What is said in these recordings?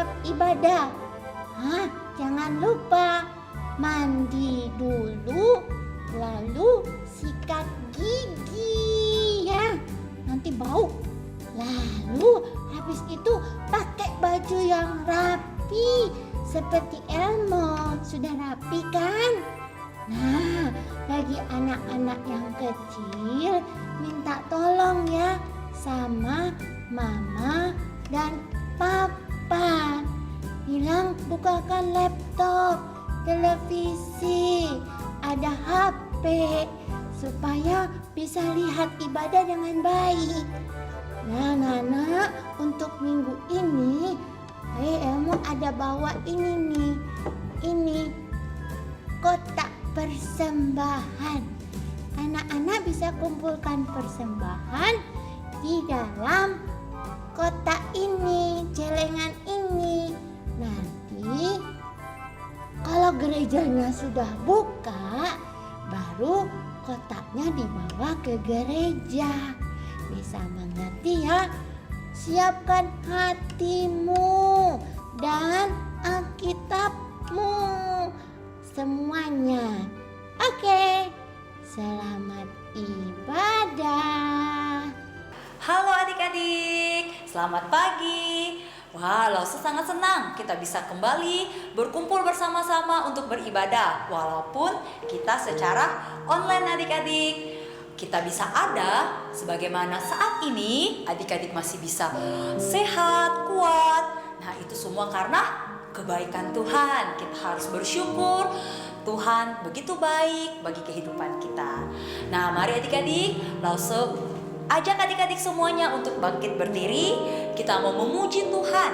siap ibadah. Jangan lupa mandi dulu, lalu sikat gigi ya. Nanti bau. Lalu habis itu pakai baju yang rapi seperti Elmo. Sudah rapi kan? Nah, bagi anak-anak yang kecil minta tolong ya sama mama dan papa. Bilang bukakan laptop, televisi, ada HP supaya bisa lihat ibadah dengan baik. Nah, Nana, untuk minggu ini Elmo ada bawa ini nih. Ini kotak persembahan. Anak-anak bisa kumpulkan persembahan di dalam kotak ini, celengan ini. Nanti kalau gerejanya sudah buka, baru kotaknya dibawa ke gereja. Bisa mengerti ya? Siapkan hatimu dan Alkitabmu semuanya. Oke, selamat ibadah. Halo adik-adik, selamat pagi. Wah, Lause sangat senang kita bisa kembali berkumpul bersama-sama untuk beribadah walaupun kita secara online adik-adik. Kita bisa ada sebagaimana saat ini adik-adik masih bisa sehat, kuat. Nah, itu semua karena kebaikan Tuhan. Kita harus bersyukur. Tuhan begitu baik bagi kehidupan kita. Nah, mari adik-adik, Lause ajak adik-adik semuanya untuk bangkit berdiri. Kita mau memuji Tuhan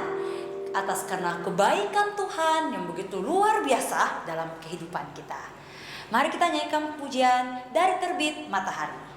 atas karena kebaikan Tuhan yang begitu luar biasa dalam kehidupan kita. Mari kita nyanyikan pujian Dari Terbit Matahari.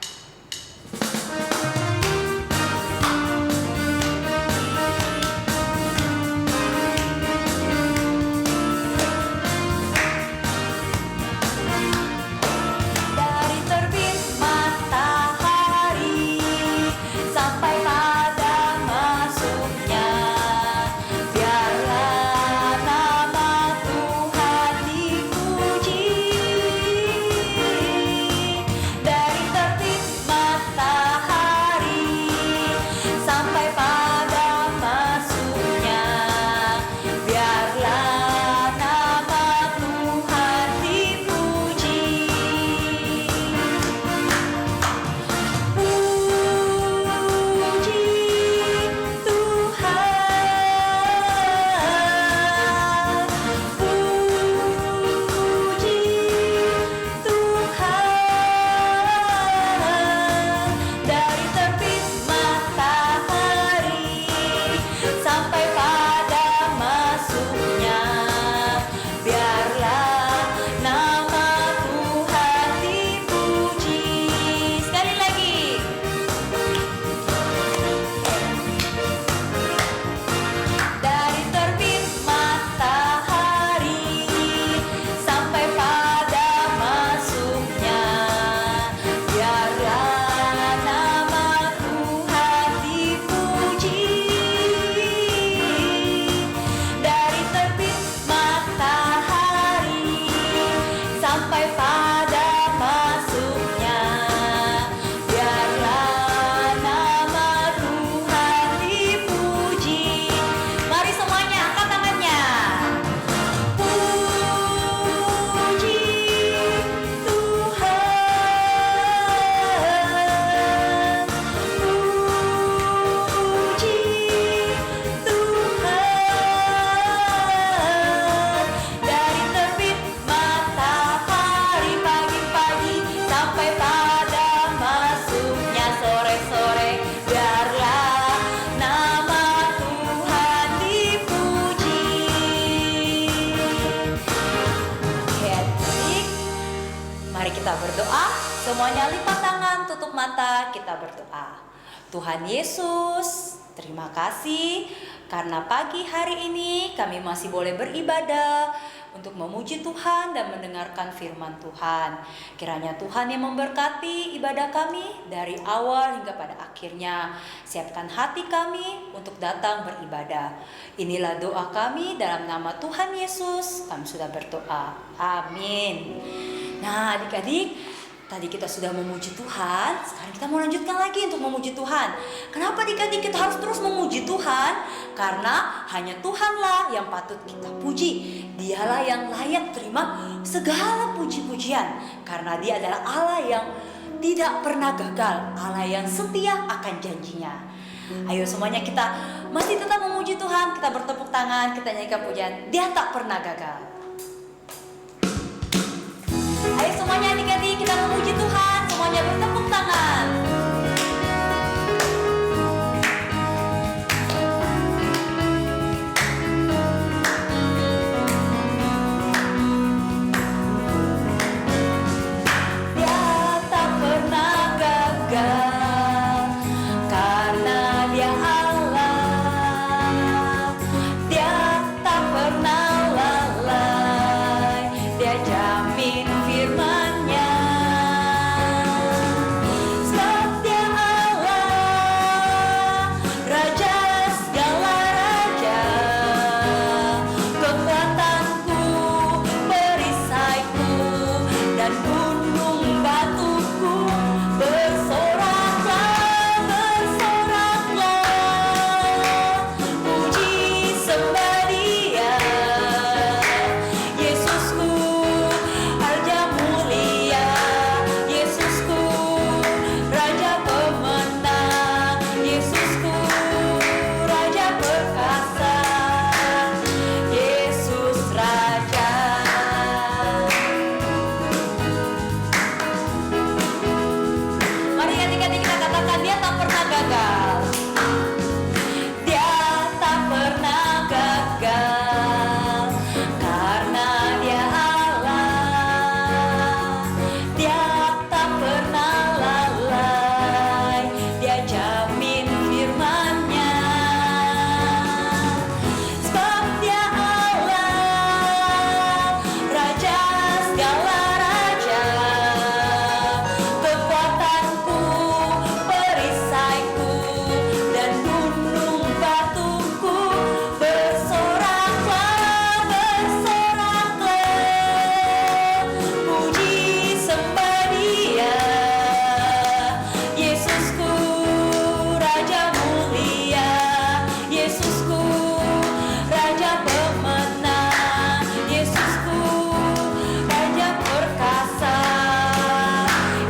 Semuanya lipat tangan, tutup mata, kita berdoa. Tuhan Yesus, terima kasih karena pagi hari ini kami masih boleh beribadah untuk memuji Tuhan dan mendengarkan firman Tuhan. Kiranya Tuhan yang memberkati ibadah kami dari awal hingga pada akhirnya. Siapkan hati kami untuk datang beribadah. Inilah doa kami dalam nama Tuhan Yesus. Kami sudah berdoa. Amin. Nah, adik-adik, tadi kita sudah memuji Tuhan, sekarang kita mau lanjutkan lagi untuk memuji Tuhan. Kenapa adik-adik kita harus terus memuji Tuhan? Karena hanya Tuhanlah yang patut kita puji. Dialah yang layak terima segala puji-pujian. Karena Dia adalah Allah yang tidak pernah gagal, Allah yang setia akan janjinya. Ayo semuanya kita masih tetap memuji Tuhan, kita bertepuk tangan, kita nyanyikan pujian. Dia tak pernah gagal. Ayo semuanya adik-adik kita memuji Tuhan, semuanya bertepuk tangan. Dia tak pernah gagal, karena Dia Allah. Dia tak pernah lalai, Dia jamin firman-Nya. Sebab Dia Allah, Raja segala raja, kekuatanku, perisaiku, dan gunung batuku. Bersoraklah, bersoraklah, puji sembah Dia. Yesusku, Raja mulia, Yesusku, Raja pemenang, Yesusku, Raja perkasa, Yesus Raja. Mari adik-adik kita katakan, Dia tak pernah gagal. Dia tak pernah gagal, karena Dia Allah. Dia tak pernah lalai, Dia jamin firman-Nya. Sebab Dia Allah, Raja segala raja, kekuatanku, perisaiku, dan gunung batuku. Bersoraklah, bersoraklah, puji sembah Dia. Yesusku, Raja mulia, Yesusku, Raja pemenang, Yesusku, Raja perkasa,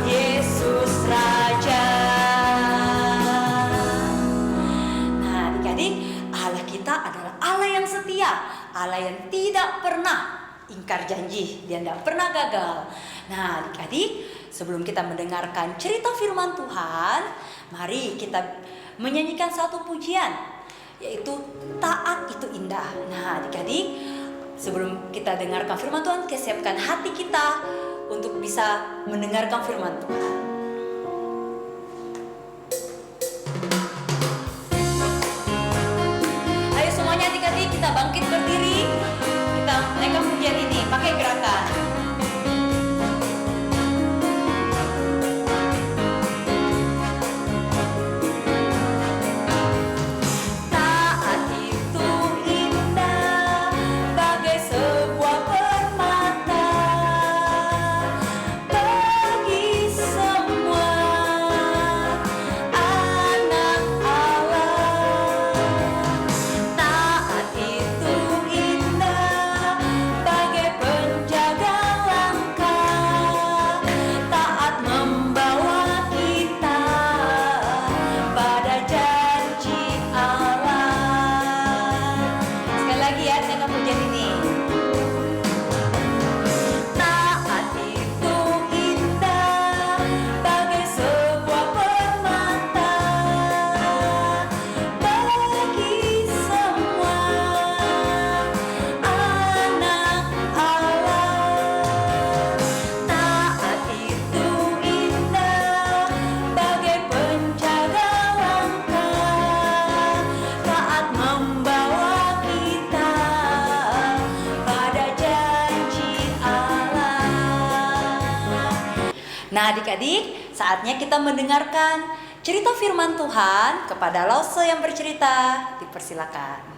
Yesus Raja. Nah, adik-adik, Allah kita adalah Allah yang setia, Allah yang tidak pernah ingkar janji, Dia tidak pernah gagal. Nah, adik-adik, sebelum kita mendengarkan cerita firman Tuhan, mari kita menyanyikan satu pujian, yaitu Taat Itu Indah. Nah, adik-adik, sebelum kita dengarkan firman Tuhan, kita siapkan hati kita untuk bisa mendengarkan firman Tuhan. Ayo semuanya adik-adik kita bangkit berdiri, kita naikkan pujian ini pakai gerakan. Taat itu indah bagai sebuah permata bagi semua anak Allah. Taat itu indah bagai penjaga langkah, taat membawa kita pada janji Allah. Sekali lagi ya, dengan pujian ini. Taat itu indah bagai sebuah permata bagi semua anak Allah. Taat itu indah bagai penjaga langkah, taat membawa Nah adik-adik, saatnya kita mendengarkan cerita firman Tuhan kepada Lause yang bercerita. Dipersilakan.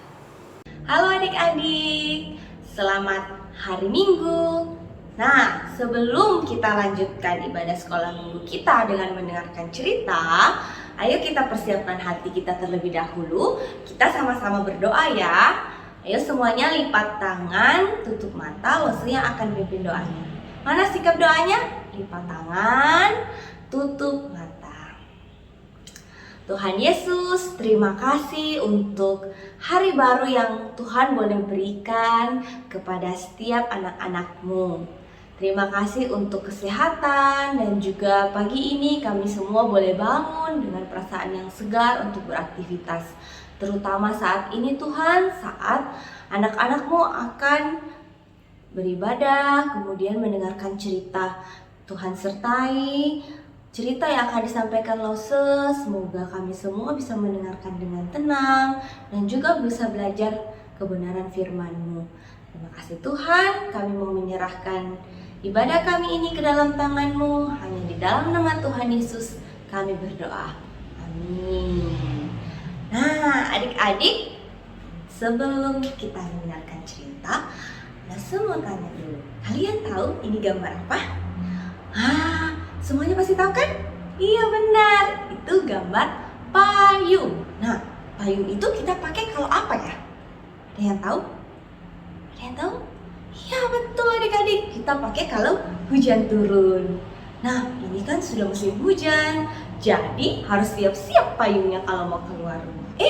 Halo adik-adik, selamat hari Minggu. Nah, sebelum kita lanjutkan ibadah sekolah minggu kita dengan mendengarkan cerita, ayo kita persiapkan hati kita terlebih dahulu. Kita sama-sama berdoa ya. Ayo semuanya lipat tangan, tutup mata, Lause yang akan pimpin doanya. Mana sikap doanya? Lipat tangan, tutup mata. Tuhan Yesus, terima kasih untuk hari baru yang Tuhan boleh berikan kepada setiap anak-anak-Mu. Terima kasih untuk kesehatan dan juga pagi ini kami semua boleh bangun dengan perasaan yang segar untuk beraktivitas. Terutama saat ini Tuhan, saat anak-anak-Mu akan beribadah, kemudian mendengarkan cerita. Tuhan sertai cerita yang akan disampaikan Lause, semoga kami semua bisa mendengarkan dengan tenang dan juga bisa belajar kebenaran firman-Mu. Terima kasih Tuhan, kami mau menyerahkan ibadah kami ini ke dalam tangan-Mu. Hanya di dalam nama Tuhan Yesus kami berdoa. Amin. Nah adik-adik, sebelum kita mendengarkan cerita, Lause mau tanya dulu, kalian tahu ini gambar apa? Semuanya pasti tahu kan? Iya benar, itu gambar payung. Nah, payung itu kita pakai kalau apa ya? Ada yang tahu? Ada yang tahu? Iya betul adik-adik, kita pakai kalau hujan turun. Nah, ini kan sudah musim hujan, jadi harus siap-siap payungnya kalau mau keluar rumah.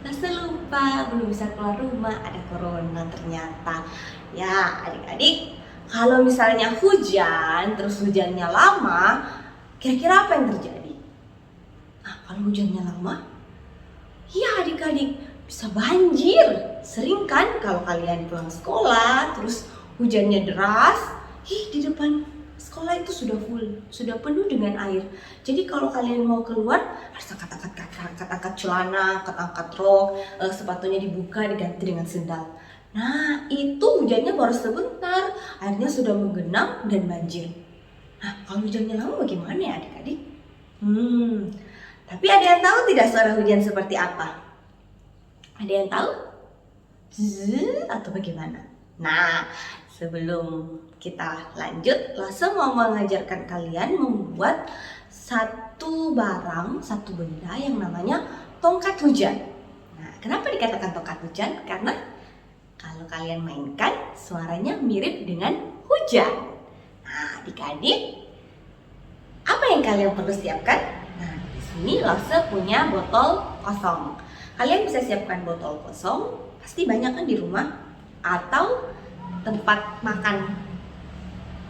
Lause lupa, belum bisa keluar rumah, ada corona ternyata. Ya adik-adik, kalau misalnya hujan, terus hujannya lama, kira-kira apa yang terjadi? Nah, kalau hujannya lama, ya adik-adik bisa banjir. Sering kan kalau kalian pulang sekolah, terus hujannya deras, di depan sekolah itu sudah full, sudah penuh dengan air. Jadi kalau kalian mau keluar, harus angkat-angkat celana, angkat rok, sepatunya dibuka, diganti dengan sendal. Nah, itu hujannya baru sebentar, airnya sudah menggenang dan banjir. Nah, kalau hujannya lama bagaimana ya adik-adik? Tapi ada yang tahu tidak suara hujan seperti apa? Ada yang tahu? Atau bagaimana? Nah, sebelum kita lanjut, Lause mau mengajarkan kalian membuat satu barang, satu benda yang namanya tongkat hujan. Nah, kenapa dikatakan tongkat hujan? Karena kalau kalian mainkan, suaranya mirip dengan hujan. Nah, adik-adik, apa yang kalian perlu siapkan? Nah, di sini Lause punya botol kosong. Kalian bisa siapkan botol kosong, pasti banyak kan di rumah, atau tempat makan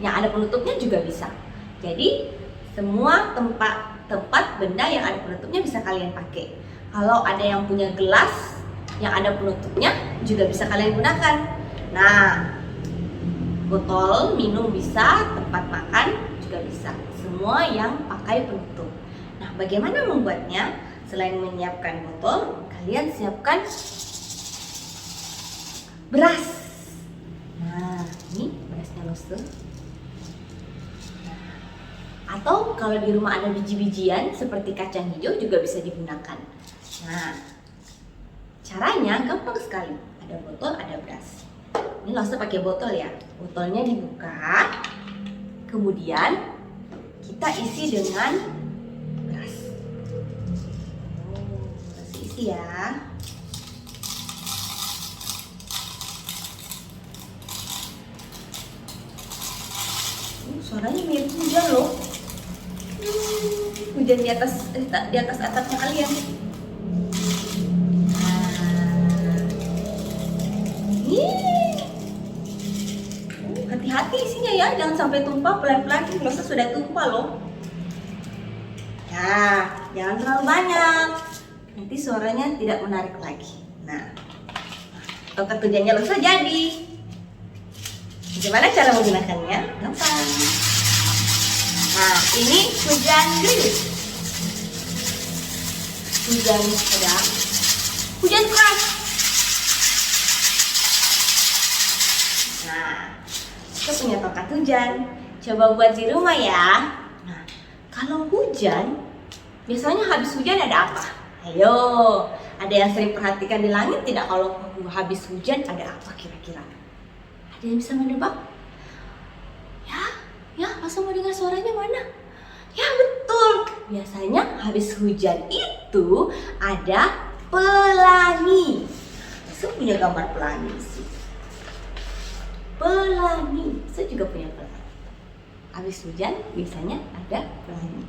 yang ada penutupnya juga bisa. Jadi, semua tempat benda yang ada penutupnya bisa kalian pakai. Kalau ada yang punya gelas yang ada penutupnya juga bisa kalian gunakan. Nah, botol minum bisa, tempat makan juga bisa. Semua yang pakai penutup. Nah, bagaimana membuatnya? Selain menyiapkan botol, kalian siapkan beras. Nah, ini berasnya Lause. Atau kalau di rumah ada biji-bijian seperti kacang hijau juga bisa digunakan. Nah, caranya gampang sekali. Ada botol, ada beras. Ini Lause pakai botol ya. Botolnya dibuka. Kemudian kita isi dengan beras. Beras isi ya. Suaranya mirip hujan loh. Hujan di atas atapnya kalian. Hati-hati isinya ya, jangan sampai tumpah. Pelan-pelan, Lause sudah tumpah loh. Nah, jangan terlalu banyak, nanti suaranya tidak menarik lagi. Nah, tongkat hujannya Lause jadi. Bagaimana cara menggunakannya? Gampang. Nah, ini hujan gerimis, hujan sedang, hujan keras. Nah, kita punya tongkat hujan. Coba buat di rumah ya. Nah, Kalau hujan, biasanya habis hujan ada apa? Ayo, ada yang sering perhatikan di langit tidak kalau habis hujan ada apa kira-kira? Ada yang bisa menebak? Ya, langsung mau dengar suaranya mana? Ya betul, biasanya habis hujan itu ada pelangi. Saya punya gambar pelangi sih. Pelangi, saya juga punya pelangi. Habis hujan biasanya ada pelangi.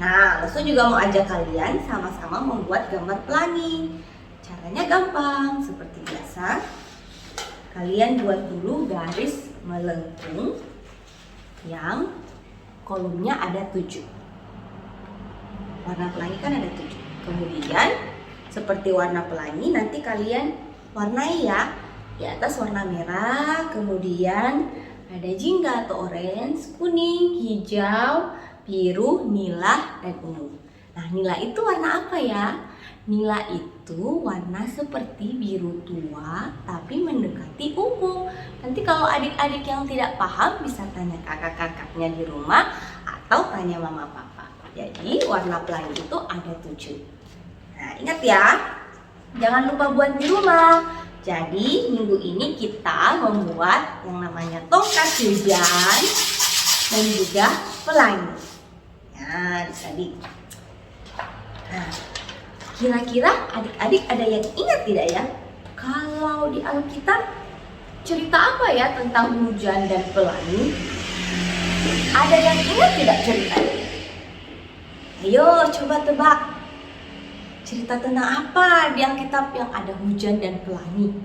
Nah, Lesu juga mau ajak kalian sama-sama membuat gambar pelangi. Caranya gampang, seperti biasa. Kalian buat dulu garis melengkung yang kolomnya ada 7. Warna pelangi kan ada 7. Kemudian seperti warna pelangi nanti kalian warnai ya. Di atas warna merah, kemudian ada jingga atau orange, kuning, hijau, biru, nila, dan ungu. Nah, nila itu warna apa ya? Nila itu warna seperti biru tua tapi mendekati ungu. Nanti kalau adik-adik yang tidak paham bisa tanya kakak-kakaknya di rumah atau tanya mama papa. Jadi warna pelangi itu ada 7. Nah, ingat ya, jangan lupa buat di rumah. Jadi minggu ini kita membuat yang namanya tongkat hujan dan juga pelangi. Nah, adik. Nah, kira-kira adik-adik ada yang ingat tidak ya? Kalau di Alkitab cerita apa ya tentang hujan dan pelangi? Ada yang ingat tidak ceritanya? Ayo coba tebak. Cerita tentang apa di Alkitab yang ada hujan dan pelangi?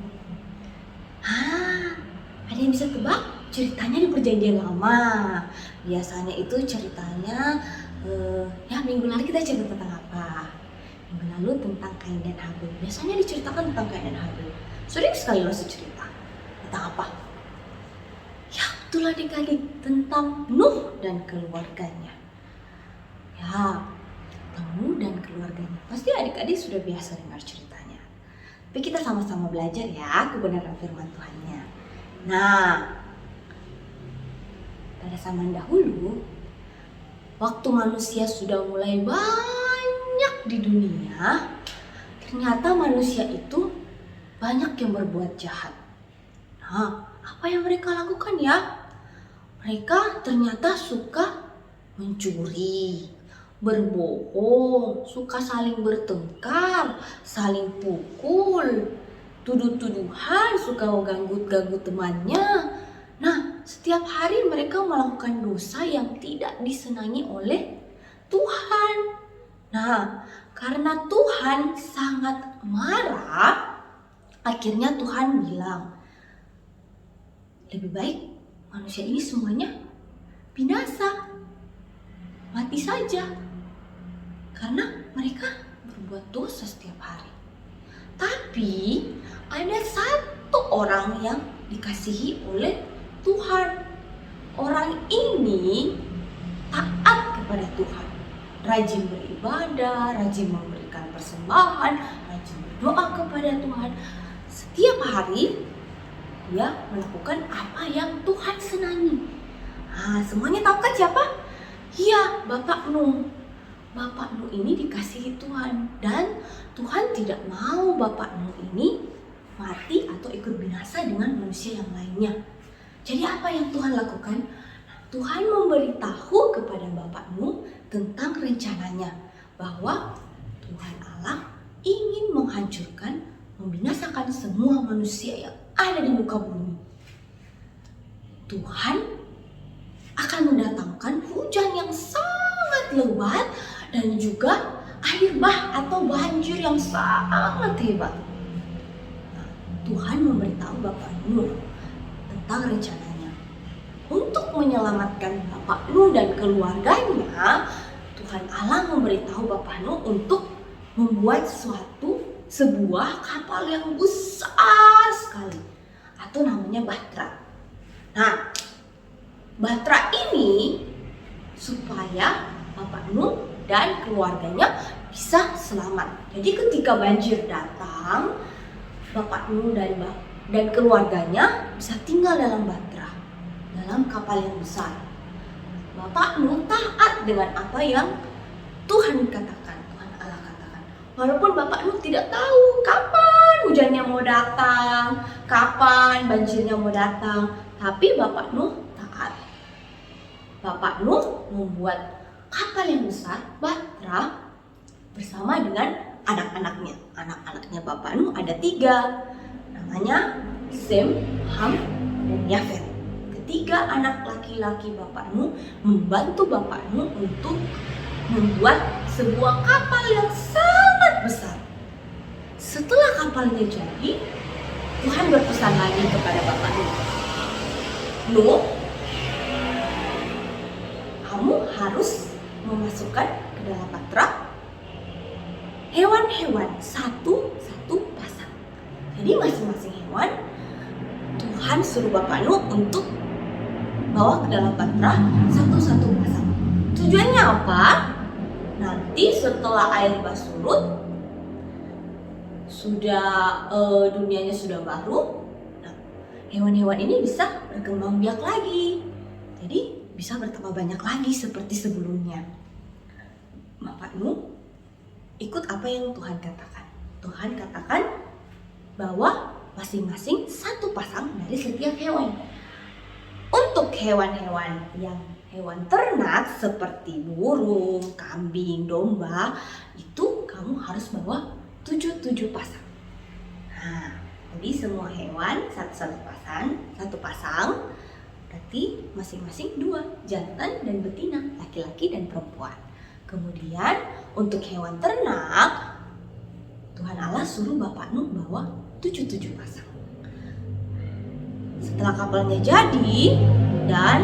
Ada yang bisa tebak? Ceritanya di Perjanjian Lama. Biasanya itu ceritanya, minggu lalu kita cerita tentang apa? Minggu lalu tentang Kain dan Habil. Biasanya diceritakan tentang Kain dan Habil. Sering sekali Lesu cerita. Tentang apa? Ya betul adik-adik, tentang Nuh dan keluarganya. Ya, Nuh dan keluarganya. Pasti adik-adik sudah biasa dengar ceritanya. Tapi kita sama-sama belajar ya kebenaran firman Tuhannya. Nah, pada zaman dahulu, waktu manusia sudah mulai banyak di dunia, ternyata manusia itu banyak yang berbuat jahat. Nah, apa yang mereka lakukan ya? Mereka ternyata suka mencuri, berbohong, suka saling bertengkar, saling pukul, tuduh-tuduhan, suka ganggu-ganggu temannya. Nah, setiap hari mereka melakukan dosa yang tidak disenangi oleh Tuhan. Nah, karena Tuhan sangat marah, akhirnya Tuhan bilang, lebih baik manusia ini semuanya binasa, mati saja. Karena mereka berbuat dosa setiap hari. Tapi ada satu orang yang dikasihi oleh Tuhan. Orang ini taat kepada Tuhan, rajin beribadah, rajin memberikan persembahan, rajin berdoa kepada Tuhan. Setiap hari dia melakukan apa yang Tuhan senangi. Nah, semuanya tahu kan siapa? Iya, Bapak Nuh. Bapak Nuh ini dikasihi Tuhan, dan Tuhan tidak mau Bapak Nuh ini mati atau ikut binasa dengan manusia yang lainnya. Jadi apa yang Tuhan lakukan? Tuhan memberitahu kepada Bapak Nuh tentang rencananya, bahwa Tuhan Allah ingin menghancurkan, membinasakan semua manusia yang ada di muka bumi. Tuhan akan mendatangkan hujan yang sangat lebat dan juga air bah atau banjir yang sangat hebat. Nah, Tuhan memberitahu Bapak Nuh tentang rencananya. Untuk menyelamatkan Bapak Nuh dan keluarganya, Tuhan Allah memberitahu Bapak Nuh untuk membuat sebuah kapal yang besar sekali, atau namanya Bahtera. Nah, Bahtera ini supaya Bapak Nuh dan keluarganya bisa selamat. Jadi ketika banjir datang, Bapak Nuh dan keluarganya bisa tinggal dalam Bahtera, dalam kapal yang besar. Bapak Nuh taat dengan apa yang Tuhan katakan, Tuhan Allah katakan. Walaupun Bapak Nuh tidak tahu kapan hujannya mau datang, kapan banjirnya mau datang, tapi Bapak Nuh taat. Bapak Nuh membuat kapal yang besar, Bahtera, bersama dengan anak-anaknya. Anak-anaknya Bapak Nuh ada 3, namanya Sem, Ham, dan Yafet. Ketiga anak laki-laki Bapak Nuh membantu Bapak Nuh untuk membuat sebuah kapal yang sangat besar. Setelah kapalnya jadi, Tuhan berpesan lagi kepada Bapak Nuh, Nuh, kamu harus memasukkan ke dalam Bahtera hewan-hewan satu pasang. Jadi masing-masing hewan Tuhan suruh Bapak Nuh untuk bawa ke dalam Bahtera satu pasang. Tujuannya apa? Nanti setelah air bah surut, dunianya sudah baru, nah, hewan-hewan ini bisa berkembang biak lagi. Jadi bisa bertambah banyak lagi seperti sebelumnya. Bapak Nuh ikut apa yang Tuhan katakan. Tuhan katakan bahwa masing-masing satu pasang dari setiap hewan. Untuk hewan-hewan yang hewan ternak seperti burung, kambing, domba, itu kamu harus bawa 7 pasang. Nah, jadi semua hewan satu pasang, berarti masing-masing 2, jantan dan betina, laki-laki dan perempuan. Kemudian untuk hewan ternak, Tuhan Allah suruh Bapak Nuh bawa 7 pasang. Setelah kapalnya jadi dan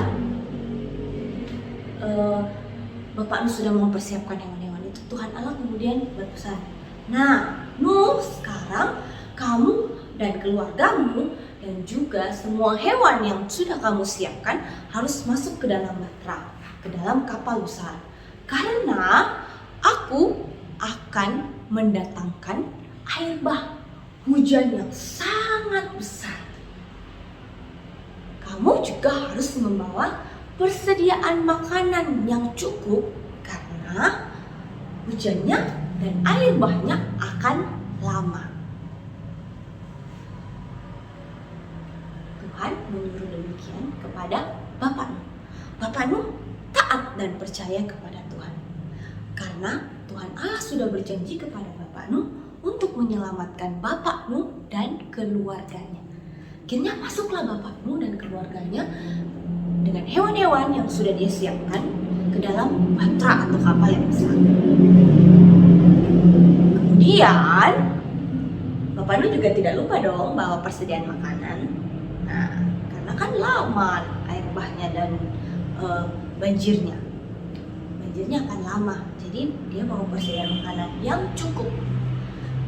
Bapak Nuh sudah mempersiapkan hewan-hewan itu, Tuhan Allah kemudian berpesan, nah Nuh, sekarang kamu dan keluargamu dan juga semua hewan yang sudah kamu siapkan harus masuk ke dalam Bahtera, ke dalam kapal besar, karena aku akan mendatangkan air bah, hujan yang sangat besar. Kamu juga harus membawa persediaan makanan yang cukup karena hujannya dan air bahnya akan lama. Tuhan menyuruh demikian kepada Bapak Nuh. Bapak Nuh taat dan percaya kepada Tuhan. Karena Tuhan Allah sudah berjanji kepada Bapak Nuh untuk menyelamatkan Bapak Nuh dan keluarganya. Akhirnya masuklah Bapak Nuh dan keluarganya dengan hewan-hewan yang sudah dia siapkan ke dalam Bahtera atau kapal yang besar. Kemudian Bapak Nuh juga tidak lupa dong bawa persediaan makanan. Nah, karena kan lama air bahnya dan banjirnya akan lama. Jadi dia bawa persediaan makanan yang cukup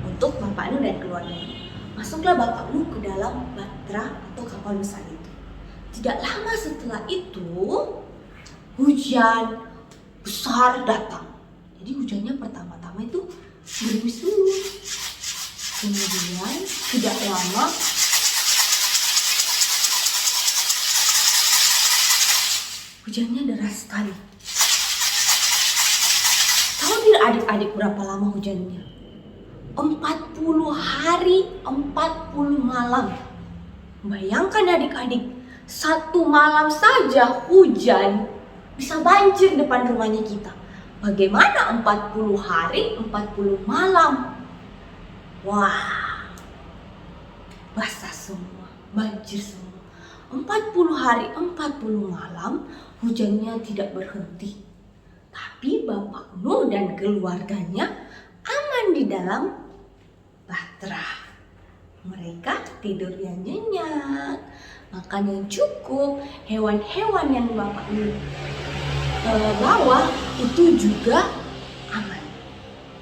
untuk Bapak Nuh dan keluarganya. Masuklah Bapak Nuh ke dalam Bahtera atau kapal besar itu. Tidak lama setelah itu, hujan besar datang. Jadi hujannya pertama-tama itu gerimis dulu. Kemudian tidak lama hujannya deras sekali. Tahu tidak adik-adik berapa lama hujannya? 40 hari, 40 malam. Bayangkan adik-adik, 1 malam saja hujan bisa banjir depan rumahnya kita. Bagaimana 40 hari, 40 malam? Wah, basah semua, banjir semua. 40 hari, 40 malam hujannya tidak berhenti. Tapi Bapak Nuh dan keluarganya aman di dalam Bahtera. Mereka tidur yang nyenyak, makan yang cukup, hewan-hewan yang Bapak Nuh bawa itu juga aman.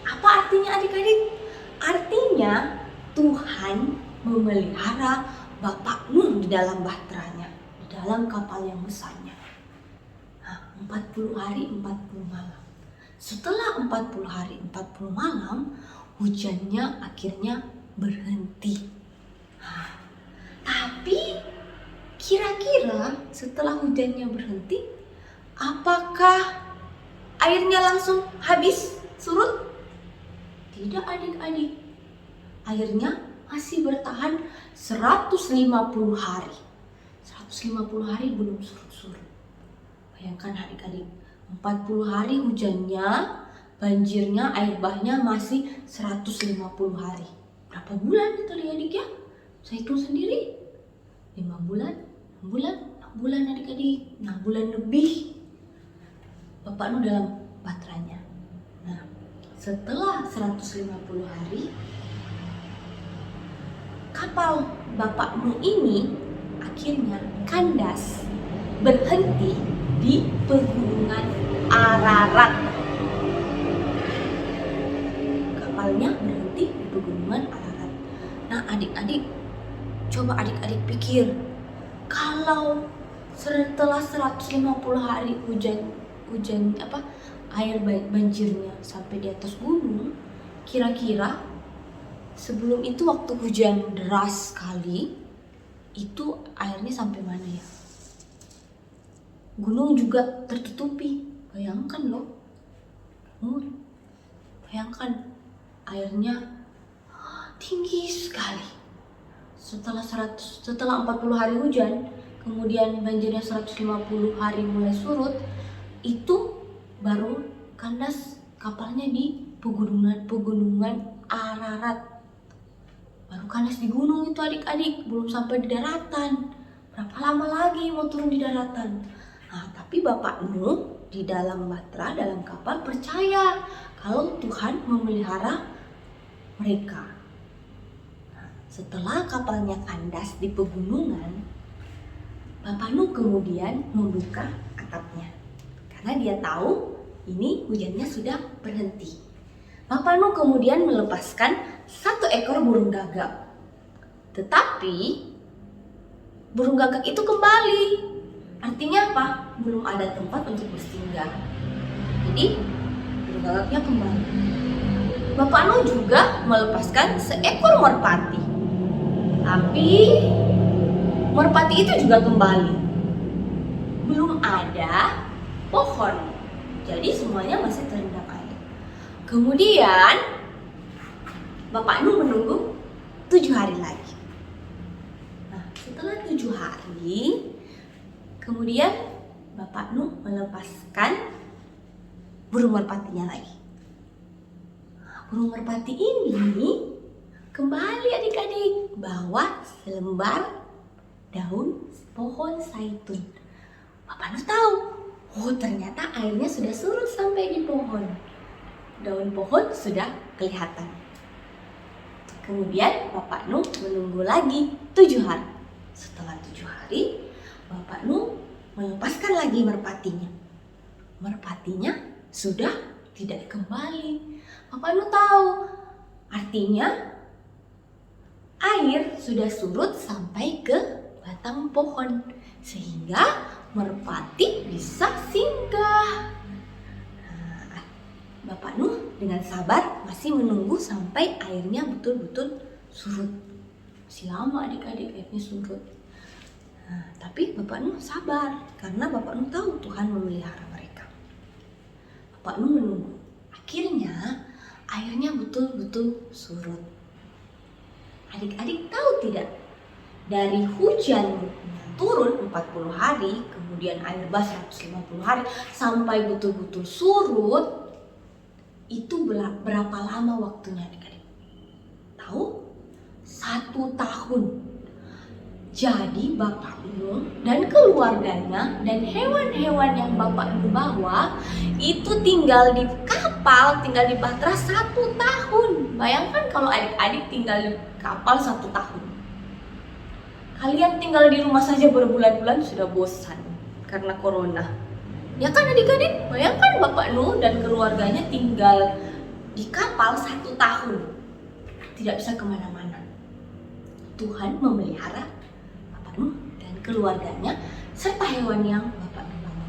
Apa artinya adik-adik? Artinya Tuhan memelihara Bapak Nuh di dalam bahteranya, di dalam kapal yang besarnya. Nah, 40 hari 40 malam. Setelah 40 hari 40 malam, hujannya akhirnya berhenti. Nah, tapi kira-kira setelah hujannya berhenti, Apakah airnya langsung habis surut? Tidak adik-adik. Airnya masih bertahan 150 hari. 150 hari belum surut-surut. Bayangkan adik-adik, 40 hari hujannya, banjirnya, air bahnya masih 150 hari. Berapa bulan itu adik-adik ya? Saya hitung sendiri. 5 bulan, 6 bulan, 6 bulan adik-adik. 6 bulan lebih Bapak Nu dalam baterainya. Nah, setelah 150 hari, kapal Bapak Nu ini akhirnya kandas, berhenti di pegunungan Ararat. Kapalnya berhenti di pegunungan Ararat. Nah, adik-adik, coba adik-adik pikir, kalau setelah 150 hari air banjirnya sampai di atas gunung, kira-kira sebelum itu waktu hujan deras sekali, itu airnya sampai mana ya? Gunung juga tertutupi. Bayangkan loh. Bayangkan airnya tinggi sekali. Setelah 40 hari hujan, kemudian banjirnya 150 hari mulai surut, itu baru kandas kapalnya di pegunungan Ararat. Baru kandas di gunung itu adik-adik, belum sampai di daratan. Berapa lama lagi mau turun di daratan? Nah, tapi Bapak Nu di dalam batra, dalam kapal percaya kalau Tuhan memelihara mereka. Nah, setelah kapalnya kandas di pegunungan, Bapak Nu kemudian membuka atapnya. Karena dia tahu ini hujannya sudah berhenti. Bapak Nu kemudian melepaskan 1 ekor burung gagak. Tetapi burung gagak itu kembali. Artinya apa? Belum ada tempat untuk bersinggah. Jadi burung gagaknya kembali. Bapak Nu juga melepaskan seekor merpati. Tapi merpati itu juga kembali. Belum ada pohon. Jadi semuanya masih terendam air. Kemudian Bapak Nu menunggu 7 hari lagi. Nah, setelah 7 hari, kemudian Bapak Nu melepaskan burung merpatinya lagi. Burung merpati ini kembali adik-adik bawa selembar daun pohon zaitun. Bapak Nu tahu, oh ternyata airnya sudah surut sampai di pohon. Daun pohon sudah kelihatan. Kemudian Bapak Nu menunggu lagi 7 hari. Setelah 7 hari, Bapak Nu melepaskan lagi merpatinya. Merpatinya sudah tidak kembali. Bapak Nu tahu, artinya air sudah surut sampai ke batang pohon, sehingga merpati bisa singgah. Nah, Bapak Nu dengan sabar masih menunggu sampai airnya betul-betul surut. Masih lama adik-adik airnya surut. Nah, tapi Bapak Nu sabar karena Bapak Nu tahu Tuhan memelihara mereka. Bapak Nu menunggu. Akhirnya airnya betul-betul surut. Adik-adik tahu tidak? Dari hujan turun 40 hari, kemudian air bah 150 hari, sampai betul-betul surut, itu berapa lama waktunya adik-adik? Tahu? 1 tahun. Jadi Bapak Nu dan keluarganya dan hewan-hewan yang Bapak Nu bawa itu tinggal di kapal, tinggal di Batra 1 tahun. Bayangkan kalau adik-adik tinggal di kapal 1 tahun. Kalian tinggal di rumah saja berbulan-bulan sudah bosan karena corona. Ya kan adik-adik? Bayangkan Bapak Nu dan keluarganya tinggal di kapal 1 tahun. Tidak bisa kemana-mana. Tuhan memelihara Bapak Nu dan keluarganya serta hewan yang Bapak Nu bawa.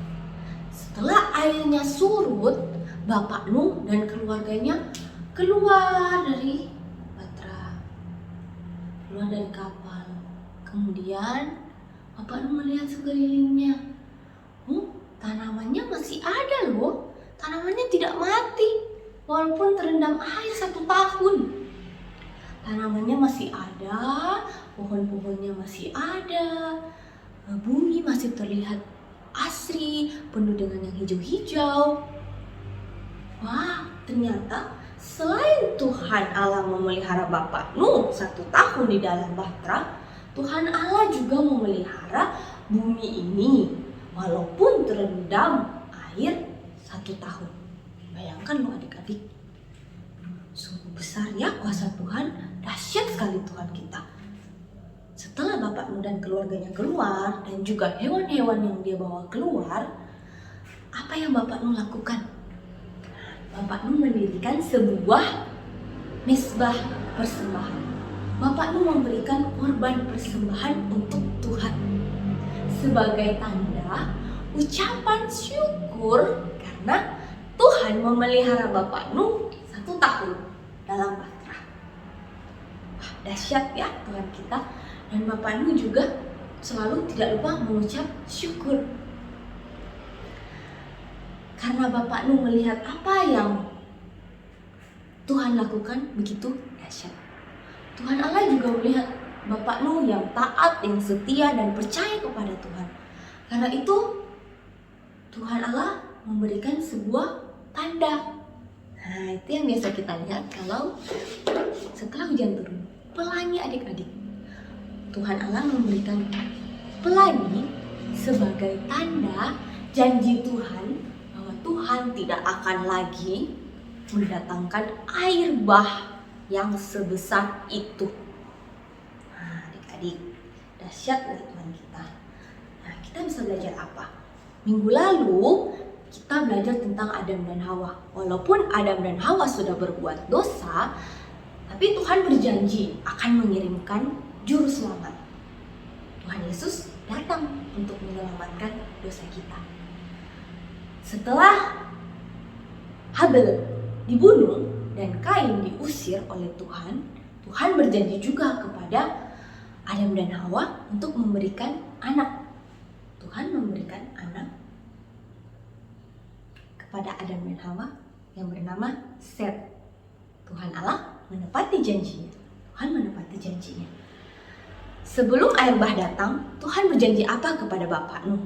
Setelah airnya surut, Bapak Nu dan keluarganya keluar dari Batra, keluar dari kapal. Kemudian Bapak Nu melihat sekelilingnya. tanamannya masih ada loh. Tanamannya tidak mati walaupun terendam air 1 tahun. Tanamannya masih ada, pohon-pohonnya masih ada, bumi masih terlihat asri, penuh dengan yang hijau-hijau. Wah, ternyata selain Tuhan Allah memelihara Bapak Nuh 1 tahun di dalam bahtera, Tuhan Allah juga memelihara bumi ini walaupun terendam air 1 tahun. Bayangkan loh adik-adik, sungguh besar ya kuasa Tuhan, dahsyat sekali Tuhan kita. Setelah Bapak Nuh dan keluarganya keluar dan juga hewan-hewan yang dia bawa keluar, apa yang Bapak Nuh lakukan? Bapak Nuh mendirikan sebuah mezbah persembahan. Bapak Nuh memberikan korban persembahan untuk Tuhan sebagai tanda ucapan syukur karena Tuhan memelihara Bapak Nuh 1 tahun dalam bahtera. Wah, dahsyat ya Tuhan kita. Dan Bapak Nuh juga selalu tidak lupa mengucap syukur. Karena Bapak Nuh melihat apa yang Tuhan lakukan begitu dahsyat. Tuhan Allah juga melihat Bapak Nuh yang taat, yang setia dan percaya kepada Tuhan. Karena itu Tuhan Allah memberikan sebuah tanda. Nah, itu yang biasa kita lihat kalau setelah hujan turun. Pelangi adik-adik. Tuhan Allah memberikan pelangi sebagai tanda janji Tuhan bahwa Tuhan tidak akan lagi mendatangkan air bah yang sebesar itu. Nah, adik-adik, dahsyat dari Tuhan kita. Nah, kita bisa belajar apa? Minggu lalu kita belajar tentang Adam dan Hawa. Walaupun Adam dan Hawa sudah berbuat dosa, tapi Tuhan berjanji akan mengirimkan juru selamat. Tuhan Yesus datang untuk menyelamatkan dosa kita. Setelah Habel dibunuh dan Kain diusir oleh Tuhan, Tuhan berjanji juga kepada Adam dan Hawa untuk memberikan anak. Tuhan memberikan anak kepada Adam dan Hawa yang bernama Set. Tuhan Allah menepati janjinya. Tuhan menepati janjinya. Sebelum air bah datang, Tuhan berjanji apa kepada Bapak Nuh?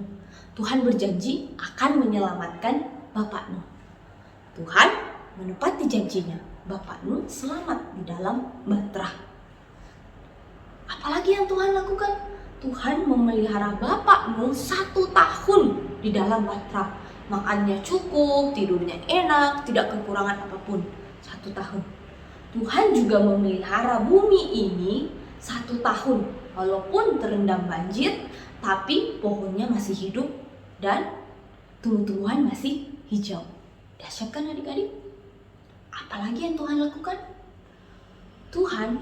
Tuhan berjanji akan menyelamatkan Bapak Nuh. Tuhan menepati janjinya. Bapak Nuh selamat di dalam bahtera. Apalagi yang Tuhan lakukan? Tuhan memelihara Bapak Nuh 1 tahun di dalam bahtera. Makannya cukup, tidurnya enak, tidak kekurangan apapun. 1 tahun. Tuhan juga memelihara bumi ini 1 tahun. Walaupun terendam banjir, tapi pohonnya masih hidup dan tumbuh-tumbuhan masih hijau. Dahsyat kan adik-adik? Apalagi yang Tuhan lakukan? Tuhan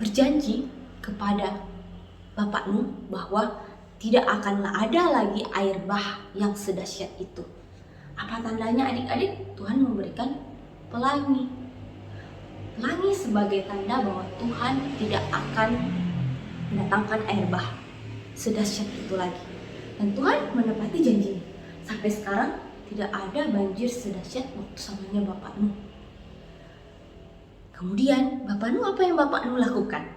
berjanji kepada Bapak Nuh bahwa tidak akan ada lagi air bah yang sedahsyat itu. Apa tandanya adik-adik? Tuhan memberikan pelangi. Pelangi sebagai tanda bahwa Tuhan tidak akan mendatangkan air bah sedahsyat itu lagi. Dan Tuhan menepati janjinya. Sampai sekarang tidak ada banjir sedahsyat waktu zamannya Bapak Nuh. Kemudian Bapak Nuh, apa yang Bapak Nuh lakukan?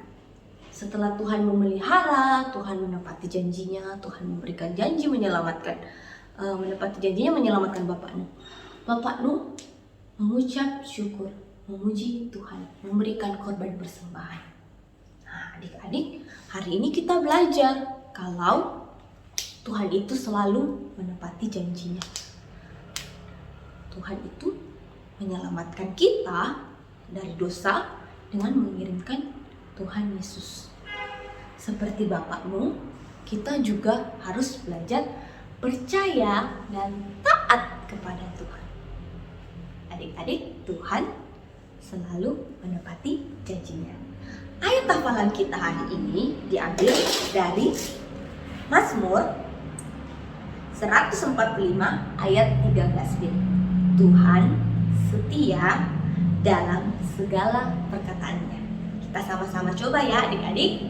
Setelah Tuhan memelihara, Tuhan menepati janjinya, Tuhan memberikan janji menyelamatkan, menepati janjinya menyelamatkan Bapak Nuh. Bapak Nuh mengucap syukur, memuji Tuhan, memberikan korban persembahan. Nah, adik-adik, hari ini kita belajar kalau Tuhan itu selalu menepati janjinya. Tuhan itu menyelamatkan kita dari dosa dengan mengirimkan Tuhan Yesus. Seperti Bapak Nuh, kita juga harus belajar percaya dan taat kepada Tuhan. Adik-adik, Tuhan selalu menepati janjinya. Ayat hafalan kita hari ini diambil dari Mazmur 145 ayat 13b. Tuhan setia dalam segala perkataannya. Kita sama-sama coba ya adik-adik.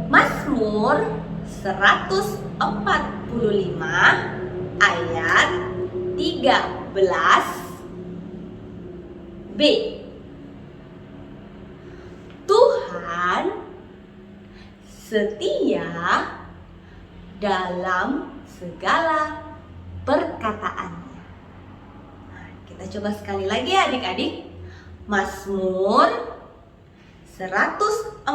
Mazmur 145 ayat 13b. Tuhan setia dalam segala perkataannya. Nah, kita coba sekali lagi ya adik-adik. Mazmur 145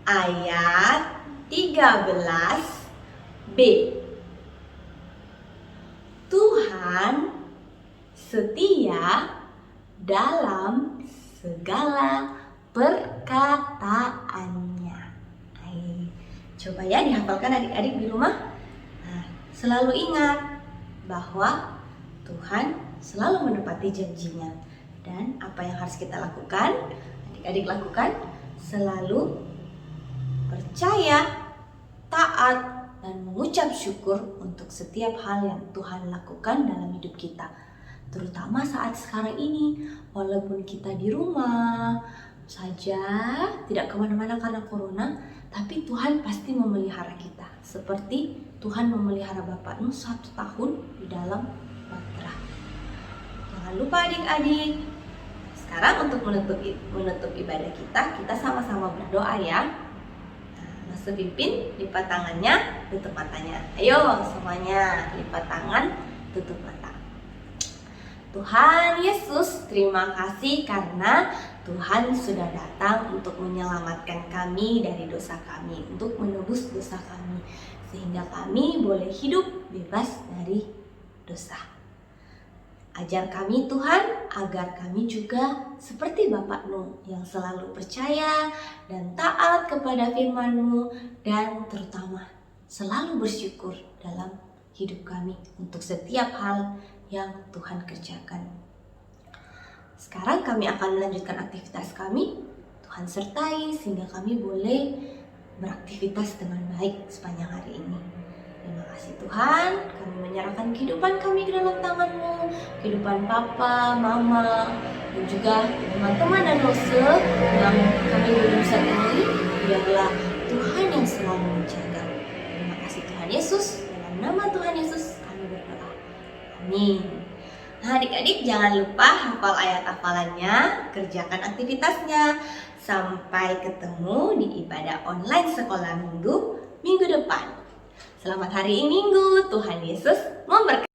ayat 13b. Tuhan setia dalam segala perkataannya. Coba ya dihafalkan adik-adik di rumah. Nah, selalu ingat bahwa Tuhan selalu menepati janjinya. Dan apa yang harus kita lakukan? Adik-adik lakukan selalu percaya, taat, dan mengucap syukur untuk setiap hal yang Tuhan lakukan dalam hidup kita. Terutama saat sekarang ini, walaupun kita di rumah saja, tidak kemana-mana karena corona, tapi Tuhan pasti memelihara kita. Seperti Tuhan memelihara Bapak Nuh 1 tahun di dalam Batra. Jangan lupa adik-adik. Sekarang untuk menutup ibadah kita sama-sama berdoa ya. Mas pimpin, lipat tangannya, tutup matanya. Ayo semuanya, lipat tangan, tutup mata. Tuhan Yesus, terima kasih karena Tuhan sudah datang untuk menyelamatkan kami dari dosa kami, untuk menebus dosa kami, sehingga kami boleh hidup bebas dari dosa. Ajar kami Tuhan, agar kami juga seperti Bapak Nuh yang selalu percaya dan taat kepada firman-Mu, dan terutama selalu bersyukur dalam hidup kami untuk setiap hal yang Tuhan kerjakan. Sekarang kami akan melanjutkan aktivitas kami. Tuhan sertai sehingga kami boleh beraktivitas dengan baik sepanjang hari ini. Terima kasih Tuhan, kami menyerahkan kehidupan kami ke dalam tangan-Mu, kehidupan Papa, Mama, dan juga teman-teman dan Rose yang kami belum bisa temui. Biarlah Tuhan yang selalu menjaga. Terima kasih Tuhan Yesus, dalam nama Tuhan Yesus kami berdoa. Amin. Nah adik-adik jangan lupa hafal ayat hafalannya, kerjakan aktivitasnya. Sampai ketemu di ibadah online sekolah minggu depan. Selamat hari Minggu, Tuhan Yesus memberkati.